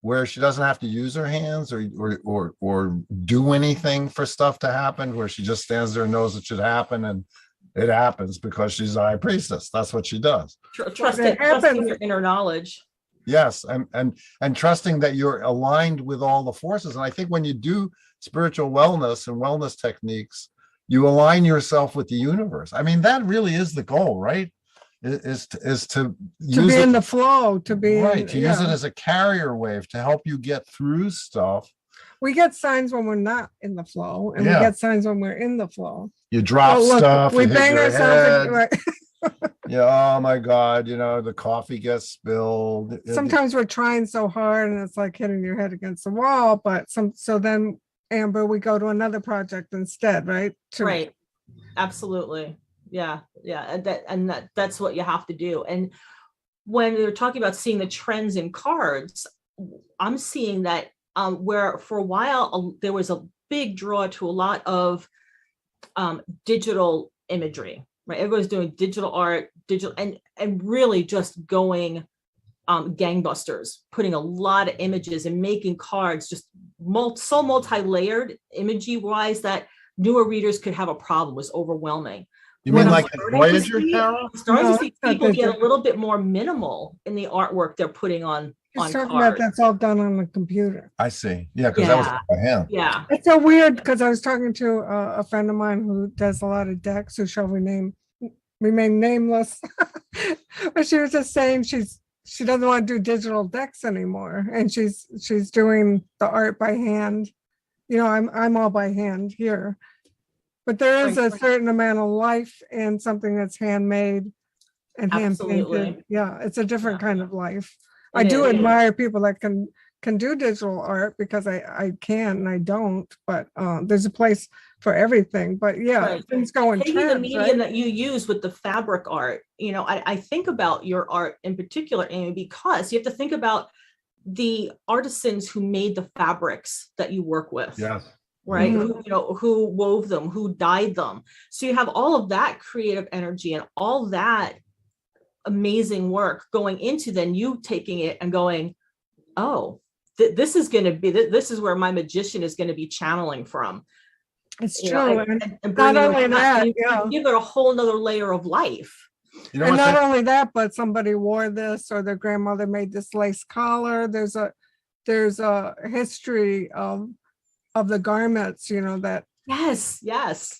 where she doesn't have to use her hands or do anything for stuff to happen, where she just stands there and knows it should happen, and it happens because she's a high priestess. That's what she does. Trusting your inner knowledge. Yes, and trusting that you're aligned with all the forces. And I think when you do spiritual wellness and wellness techniques, you align yourself with the universe. I mean, that really is the goal, right? Is to use be it, in the flow, to be right, to use it as a carrier wave to help you get through stuff. We get signs when we're not in the flow, and we Yeah. get signs when we're in the flow. You drop Oh, look, stuff, we you hit bang your ourselves. head. Right. Yeah, oh my God, the coffee gets spilled. Sometimes we're trying so hard, and it's like hitting your head against the wall. But so then, Amber, we go to another project instead, right? Right. Absolutely. Yeah. That's what you have to do. And when they're talking about seeing the trends in cards, I'm seeing that where for a while there was a big draw to a lot of digital imagery, right? Everybody's doing digital art, and really just going gangbusters, putting a lot of images and making cards just so multi-layered imagery wise that newer readers could have a problem. Was overwhelming. You mean What like I'm the starting to Voyager see- tarot? I'm starting No, to see it's not people get a digital. little bit more minimal in the artwork they're putting on He's talking about cards. that's all done on the computer. I see. Yeah, because that was Yeah. by hand. Yeah. It's so weird because I was talking to a friend of mine who does a lot of decks, who shall remain nameless. But she was just saying she doesn't want to do digital decks anymore, and she's doing the art by hand. I'm all by hand here, but there is a Right. certain amount of life in something that's handmade and hand Absolutely. painted. Yeah, it's a different Yeah. kind of life. I It do is. admire people that can do digital art, because I can and I don't, but there's a place for everything. But yeah, Right. things go in Taking the trends, medium right? that you use with the fabric art, I think about your art in particular, Amy, because you have to think about the artisans who made the fabrics that you work with. Yes. Right. Mhm. Who wove them, who dyed them. So you have all of that creative energy and all that amazing work going into then you taking it and going, oh, this is going to be, this is where my magician is going to be channeling from. It's You true. know, And and not bringing only it back. that, You yeah. give it a whole nother layer of life. You know And what? not only that, but somebody wore this, or their grandmother made this lace collar. There's a history of the garments, that Yes.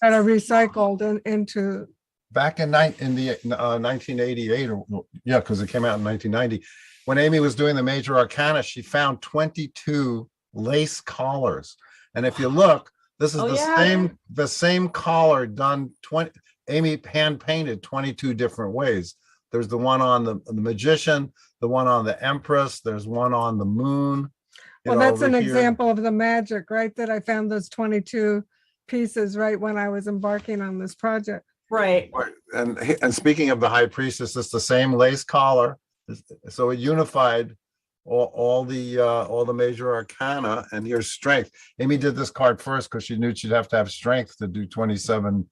are recycled into. Back in 1988, or yeah, because it came out in 1990, when Amy was doing the major arcana, she found 22 lace collars. And if you look, this is Oh, the yeah. same collar done 20. Amy hand painted 22 different ways. There's the one on the magician, the one on the empress, there's one on the moon. Well, that's over an here. example of the magic, right? That I found those 22 pieces right when I was embarking on this project. Right. Right. And speaking of the high priestess, it's the same lace collar. So it unified all the major arcana, and here's strength. Amy did this card first because she knew she'd have to have strength to do 27,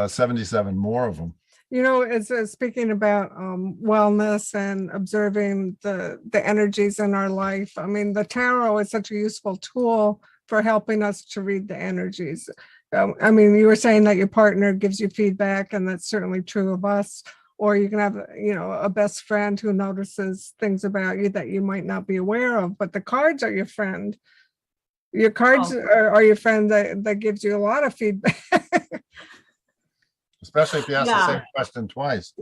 77 more of them. It's speaking about wellness and observing the energies in our life. I mean, the tarot is such a useful tool for helping us to read the energies. I mean, you were saying that your partner gives you feedback, and that's certainly true of us. Or you can have, a best friend who notices things about you that you might not be aware of. But the cards are your friend. Your cards are your friend that gives you a lot of feedback. Especially if you ask the Yeah. same question twice.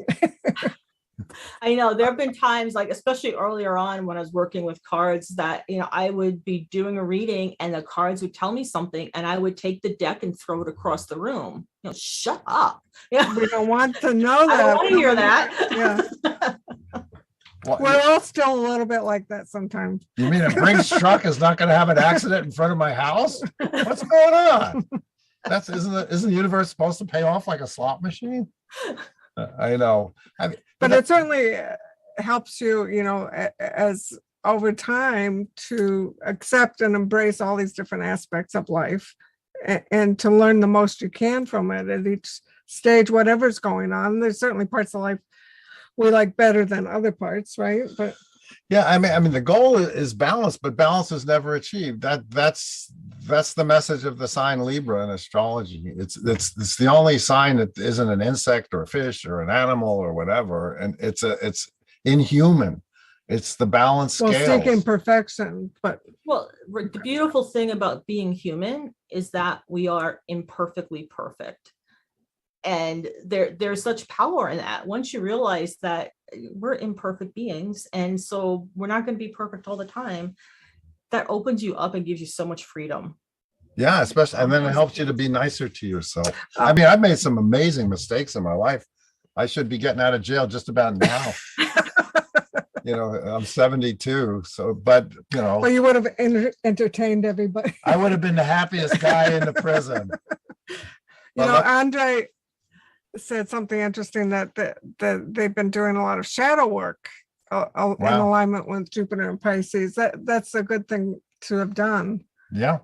I know there have been times, like especially earlier on when I was working with cards, that I would be doing a reading and the cards would tell me something, and I would take the deck and throw it across the room. Shut up. Yeah, We don't want to know I that. don't want to hear that. Yeah. What, We're all still a little bit like that sometimes. you mean a Brinks truck is not going to have an accident in front of my house? What's going on? Isn't the universe supposed to pay off like a slot machine? I know. But it certainly helps you, as over time to accept and embrace all these different aspects of life and to learn the most you can from it at each stage, whatever's going on. There's certainly parts of life we like better than other parts, right? But Yeah, I mean, the goal is balance, but balance is never achieved. That's the message of the sign Libra in astrology. It's the only sign that isn't an insect or a fish or an animal or whatever, and it's inhuman. It's the balance well, scale. seeking perfection, but Well, the beautiful thing about being human is that we are imperfectly perfect. And there's such power in that. Once you realize that we're imperfect beings, and so we're not going to be perfect all the time, that opens you up and gives you so much freedom. Yeah, especially, and then it helps you to be nicer to yourself. I mean, I've made some amazing mistakes in my life. I should be getting out of jail just about now. I'm 72, so, but well, you would have entertained everybody. I would have been the happiest guy in the prison. Andre said something interesting that they've been doing a lot of shadow work in alignment with Jupiter and Pisces. That's a good thing to have done. Yeah.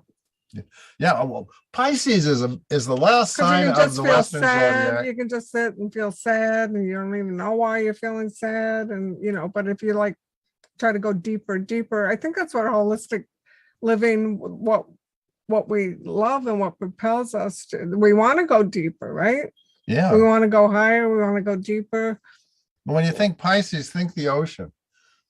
Well, Pisces is the last sign of the Western zodiac. You can just sit and feel sad, and you don't even know why you're feeling sad. And but if you try to go deeper, I think that's what holistic living, what we love and what propels us to. We want to go deeper, right? Yeah. We want to go higher. We want to go deeper. But when you think Pisces, think the ocean.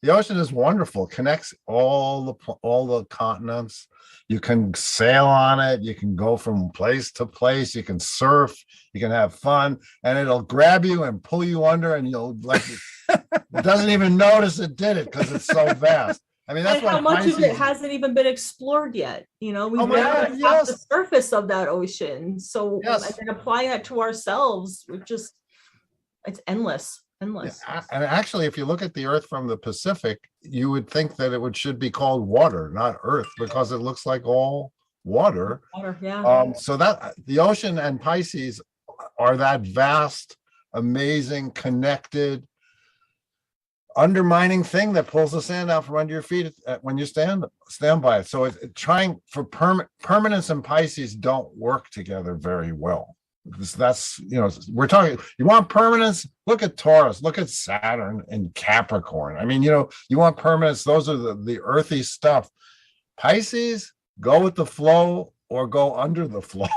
The ocean is wonderful. It connects all the continents. You can sail on it. You can go from place to place. You can surf. You can have fun, and it'll grab you and pull you under, and you'll it doesn't even notice it did it because it's so vast. I mean, that's how much of it hasn't even been explored yet. We've never tapped the surface of that ocean. So, and then applying that to ourselves, it's endless. And actually, if you look at the Earth from the Pacific, you would think that should be called water, not Earth, because it looks like all water. So that the ocean and Pisces are that vast, amazing, connected, undermining thing that pulls the sand out from under your feet when you stand by it. So trying for permanence and Pisces don't work together very well. That's we're talking, you want permanence, look at Taurus, look at Saturn and Capricorn. I mean, you want permanence, those are the earthy stuff. Pisces, go with the flow or go under the flow.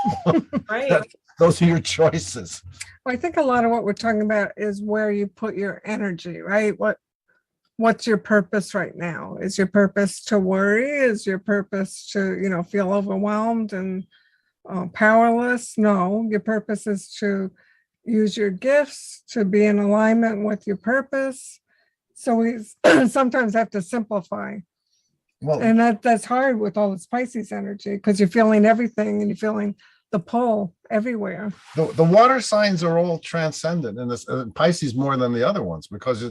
Right. Those are your choices. Well, I think a lot of what we're talking about is where you put your energy, right? What's your purpose right now? Is your purpose to worry? Is your purpose to feel overwhelmed and powerless? No, your purpose is to use your gifts to be in alignment with your purpose. So we sometimes have to simplify. Well, and that's hard with all this Pisces energy because you're feeling everything and you're feeling the pull everywhere. The water signs are all transcendent, and this Pisces more than the other ones, because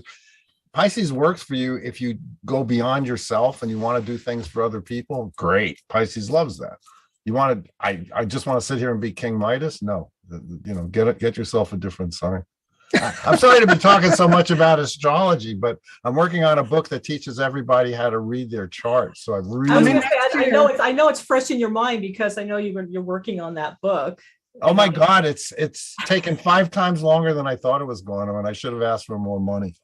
Pisces works for you if you go beyond yourself and you want to do things for other people. Great, Pisces loves that. You want to? I just want to sit here and be King Midas? No, get yourself a different sign. I'm sorry to be talking so much about astrology, but I'm working on a book that teaches everybody how to read their charts. So I know it's fresh in your mind because I know you're working on that book. Oh my God, it's taken 5 times longer than I thought it was going to, and I should have asked for more money.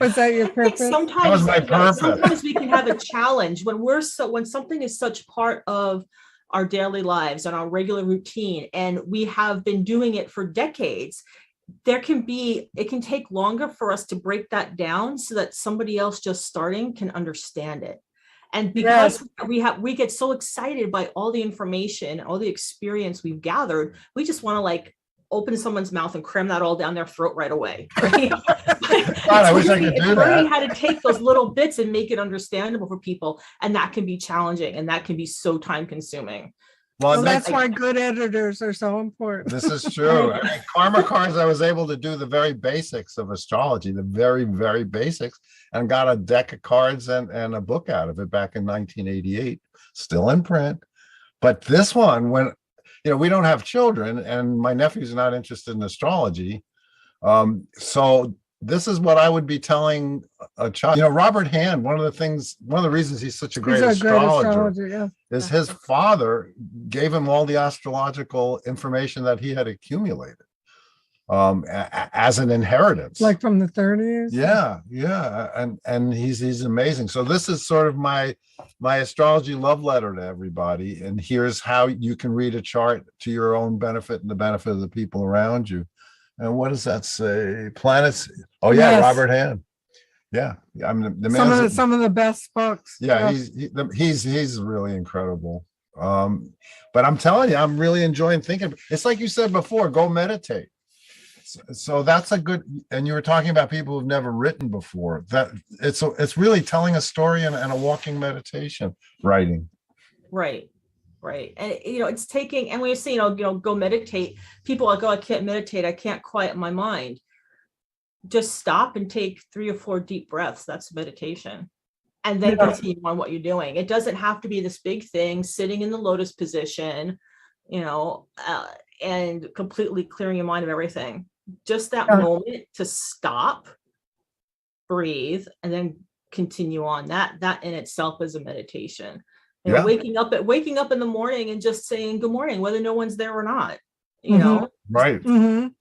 Was that your purpose? That was my purpose. Sometimes we can have a challenge when something is such part of our daily lives and our regular routine, and we have been doing it for decades. It can take longer for us to break that down so that somebody else just starting can understand it. And because we get so excited by all the information, all the experience we've gathered, we just want to open someone's mouth and cram that all down their throat right away. Right? God, I wish I could do that. Learning how to take those little bits and make it understandable for people, and that can be challenging, and that can be so time consuming. Well, that's why good editors are so important. This is true. I mean, Karma Cards, I was able to do the very basics of astrology, the very, very basics, and got a deck of cards and a book out of it back in 1988, still in print. But this one, when we don't have children, and my nephew's not interested in astrology. So this is what I would be telling a child. You know, Robert Hand, one of the reasons he's such a He's great a great astrologer astrologer, yeah. is his father gave him all the astrological information that he had accumulated as an inheritance. Like from the 30s. Yeah, and he's amazing. So this is sort of my astrology love letter to everybody. And here's how you can read a chart to your own benefit and the benefit of the people around you. And what does that say? Planets. Oh yeah, Yes. Robert Hand. Yeah, I'm the man. Some of the best books. Yeah, he's really incredible. But I'm telling you, I'm really enjoying thinking. It's like you said before, go meditate. So that's a good, and you were talking about people who've never written before. That it's really telling a story and a walking meditation, writing. Right. And it's taking, and when you say, go meditate, people are like, oh, I can't meditate, I can't quiet my mind. Just stop and take 3 or 4 deep breaths. That's meditation. And then continue on what you're doing. It doesn't have to be this big thing, sitting in the lotus position, and completely clearing your mind of everything. Just that moment to stop, breathe, and then continue on. That in itself is a meditation. Waking up in the morning and just saying good morning, whether no one's there or not. Right.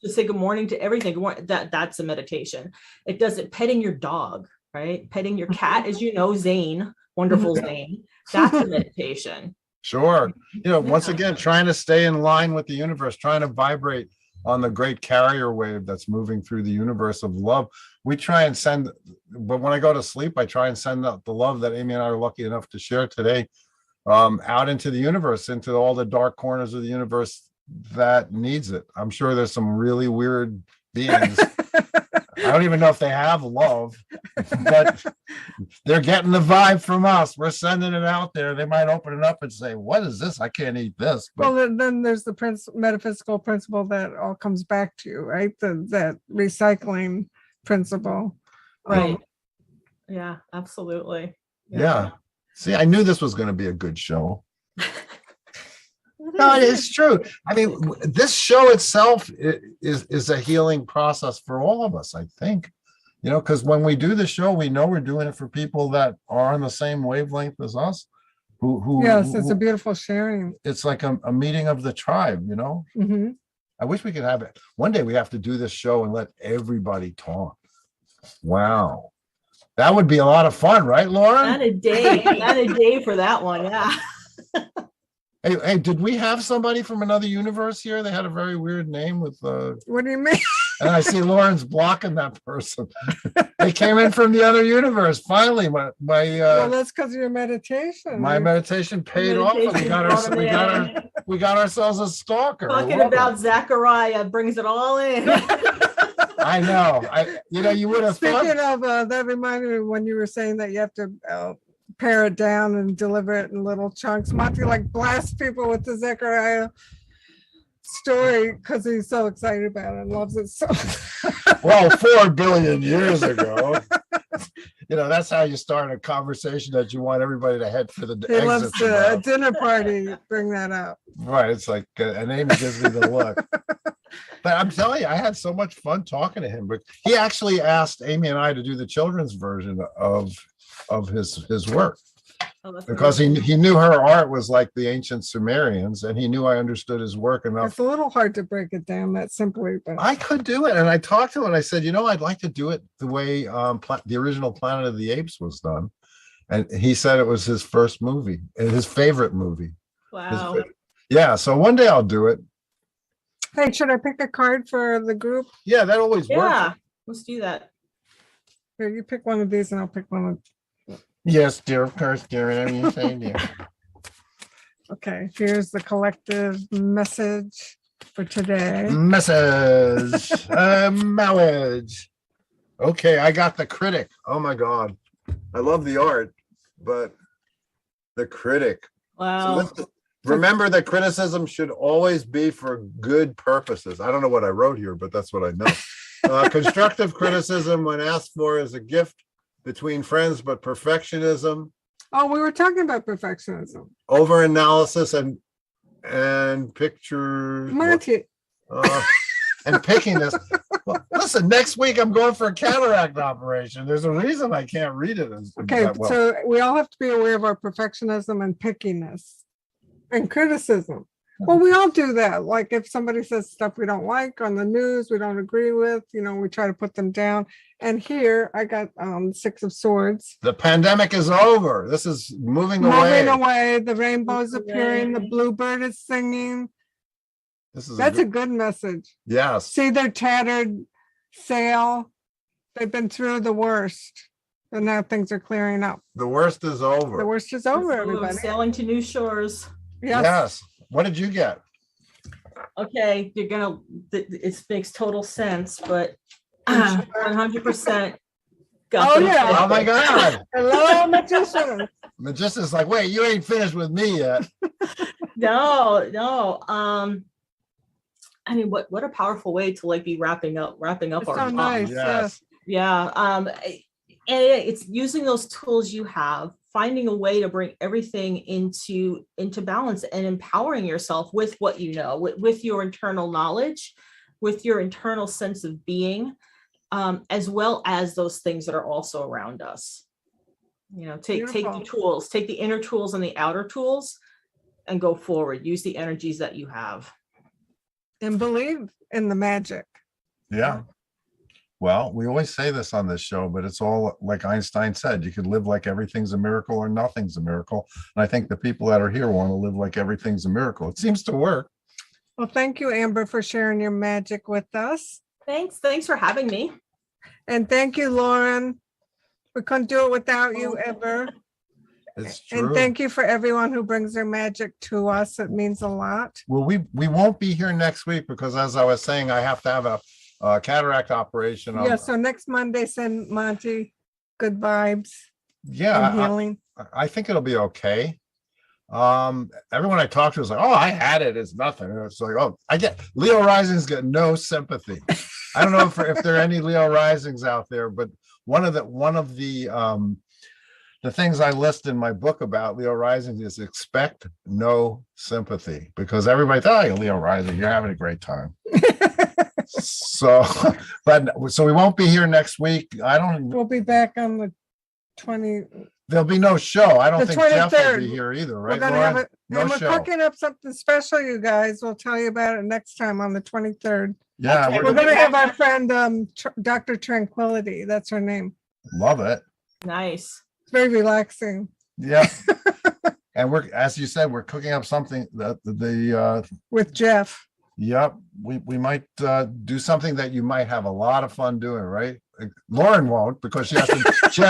Just say good morning to everything. Good morning. That's a meditation. It doesn't petting your dog, right? Petting your cat, as you know, Zane, wonderful Zane. That's a meditation. Sure. Once again, trying to stay in line with the universe, trying to vibrate on the great carrier wave that's moving through the universe of love. We try and send, but when I go to sleep, I try and send out the love that Amy and I are lucky enough to share today, out into the universe, into all the dark corners of the universe that needs it. I'm sure there's some really weird beings. I don't even know if they have love, but they're getting the vibe from us. We're sending it out there. They might open it up and say, what is this? I can't eat this. But well, then there's the metaphysical principle that all comes back to you, right? That recycling principle. Right. Yeah, absolutely. Yeah. See, I knew this was going to be a good show. No, it's true. I mean, this show itself is a healing process for all of us, I think. Because when we do the show, we know we're doing it for people that are on the same wavelength as us. It's a beautiful sharing. It's like a meeting of the tribe, I wish we could have it. One day we have to do this show and let everybody talk. Wow. That would be a lot of fun, right, Lauren? Not a day for that one, yeah. Hey, did we have somebody from another universe here? They had a very weird name with What do you mean? and I see Lauren's blocking that person. They came in from the other universe. Finally, well, that's because of your meditation. my meditation paid off. And we got ourselves a stalker. Talking about Zachariah brings it all in. I know. You would have Speaking thought. of, that reminded me when you were saying that you have to pare it down and deliver it in little chunks. Monty blasts people with the Zechariah story because he's so excited about it and loves it so. Well, 4 billion years ago. That's how you start a conversation that you want everybody to head for the He loves exits to, about. a dinner party, bring that up. Right. It's like, and Amy gives me the look. But I'm telling you, I had so much fun talking to him. But he actually asked Amy and I to do the children's version of his work. Because he knew her art was like the ancient Sumerians, and he knew I understood his work enough. It's a little hard to break it down that simply, but I could do it. And I talked to him and I said, I'd like to do it the way the original Planet of the Apes was done. And he said it was his first movie, his favorite movie. Wow. Yeah. So one day I'll do it. hey, should I pick a card for the group? Yeah, that always works. Yeah, let's do that. Here, you pick one of these and I'll pick one of. Yes, dear, of course, dear, whatever you say, dear. Okay, here's the collective message for today. Message. Marriage. Okay, I got the critic. Oh my God. I love the art, but the critic. Wow. So remember that criticism should always be for good purposes. I don't know what I wrote here, but that's what I know. Constructive criticism, when asked for, is a gift between friends, but perfectionism, Oh, we were talking about perfectionism. over-analysis, and pictures. Monty, And pickiness. Well, listen. listen, next week I'm going for a cataract operation. There's a reason I can't read it. Okay, that well. so we all have to be aware of our perfectionism and pickiness and criticism. Well, we all do that. Like if somebody says stuff we don't like on the news, we don't agree with, we try to put them down. And here I got Six of Swords. The pandemic is over. This is moving away. Moving away, the rainbow's appearing, the bluebird is singing. This is That's a good message. yes. See their tattered sail. They've been through the worst. And now things are clearing up. The worst is over. The worst is over, everybody. Sailing to new shores. Yes. What did you get? Okay, it makes total sense, but 100%. Oh, yeah. Oh my God. Hello, magician. Magician's like, wait, you ain't finished with me yet. No. I mean, what a powerful way to like be wrapping up It's our so month. nice. Yes. Yes. Yeah. And it's using those tools you have, finding a way to bring everything into balance and empowering yourself with what you know, with your internal knowledge, with your internal sense of being, as well as those things that are also around us. Take the Beautiful. tools, take the inner tools and the outer tools and go forward. Use the energies that you have. And believe in the magic. Yeah. Well, we always say this on this show, but it's all like Einstein said, you could live like everything's a miracle or nothing's a miracle. And I think the people that are here want to live like everything's a miracle. It seems to work. Well, thank you, Amber, for sharing your magic with us. Thanks for having me. And thank you, Lauren. We couldn't do it without you ever. It's And true. thank you for everyone who brings their magic to us. It means a lot. Well, we won't be here next week because as I was saying, I have to have a cataract operation. Yeah, so next Monday, send Monty good vibes and Yeah, healing. I think it'll be okay. Everyone I talked to was like, oh, I had it. It's nothing. And it's like, oh, Leo Risings get no sympathy. I don't know if there are any Leo Risings out there, but one of the things I list in my book about Leo Risings is expect no sympathy because everybody thought, oh, you're Leo Rising, you're having a great time. So we won't be here next week. We'll be back on the 20. There'll be no show. I don't The think Jeff will 23rd. be here either, We're right, gonna have Lauren? it, No and we're show. cooking up something special, you guys. We'll tell you about it next time on the 23rd. Yeah, Okay, We're gonna have our friend, Dr. Tranquility. That's her name. love it. Nice. It's very relaxing. Yeah. And as you said, we're cooking up something that With Jeff. yep, we might do something that you might have a lot of fun doing, right? Lauren won't because she has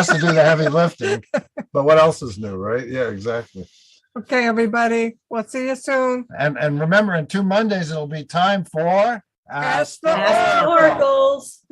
to do the heavy lifting. But what else is new, right? Yeah, exactly. Okay, everybody. We'll see you soon. And remember, in 2 Mondays, it'll be time for Ask the Ask the Oracle. oracles.